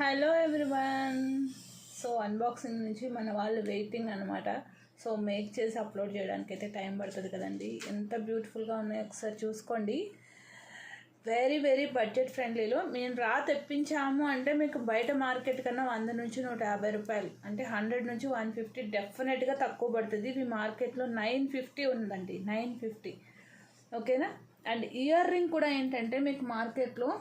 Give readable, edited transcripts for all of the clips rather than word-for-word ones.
Hello everyone. So unboxing నుంచి మన వాళ్ళు వెయిటింగ్ అనమాట. సో మేక్ చేసి అప్లోడ్ చేయడానికి అయితే టైం పడుతుంది కదండి. ఎంత బ్యూటిఫుల్గా ఉన్నాయో ఒకసారి చూసుకోండి. వెరీ వెరీ బడ్జెట్ ఫ్రెండ్లీలో మేము తెప్పించాము అంటే మీకు బయట మార్కెట్ కన్నా 100 నుంచి 150 రూపాయలు, అంటే 100 నుంచి 150 డెఫినెట్గా తక్కువ పడుతుంది. ఇవి మార్కెట్లో 950 ఉందండి, 950. ఓకేనా. అండ్ ఇయర్ రింగ్ కూడా ఏంటంటే మీకు మార్కెట్లో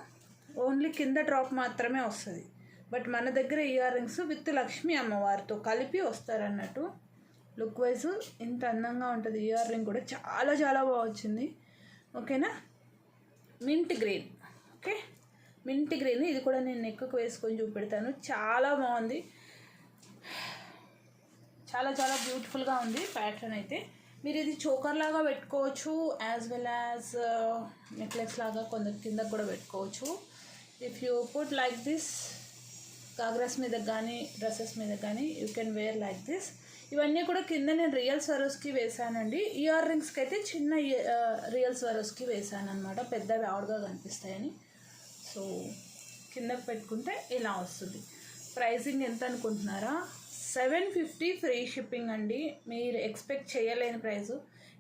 ఓన్లీ కింద డ్రాప్ మాత్రమే వస్తుంది, బట్ మన దగ్గర ఇయర్ రింగ్స్ విత్ లక్ష్మీ అమ్మవారితో కలిపి వస్తారన్నట్టు. లుక్ వైజ్ ఇంత అందంగా ఉంటుంది. ఇయర్ రింగ్ కూడా చాలా చాలా బాగా వచ్చింది. ఓకేనా. Mint green. Okay, mint green. ఇది కూడా నేను నెక్కు వేసుకొని చూపెడతాను. చాలా బాగుంది, చాలా చాలా బ్యూటిఫుల్గా ఉంది ప్యాటర్న్ అయితే. మీరు ఇది చోకర్ లాగా పెట్టుకోవచ్చు, యాజ్ వెల్ యాజ్ నెక్లెస్ లాగా కొందరు కింద కూడా పెట్టుకోవచ్చు. If you put like this ghagras మీద కానీ డ్రెస్సెస్ మీద కానీ you can wear like this. ఇవన్నీ కూడా కింద నేను రియల్ స్వరోస్కి వేసానండి. ఇయర్ రింగ్స్కి అయితే చిన్న రియల్ స్వరోస్కి వేసాను అనమాట, పెద్దవి ఆవుడుగా కనిపిస్తాయని. సో కిందకి పెట్టుకుంటే ఇలా వస్తుంది. ప్రైసింగ్ ఎంత అనుకుంటున్నారా? 750 ఫ్రీ షిప్పింగ్ అండి. మీరు ఎక్స్పెక్ట్ చేయలేని ప్రైజు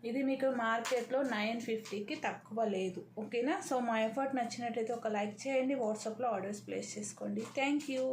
ఇది. మీకు మార్కెట్లో 950కి తక్కువ లేదు. ఓకేనా. సో మా ఎఫర్ట్ నచ్చినట్టయితే ఒక లైక్ చేయండి, వాట్సాప్లో ఆర్డర్స్ ప్లేస్ చేసుకోండి. Thank you.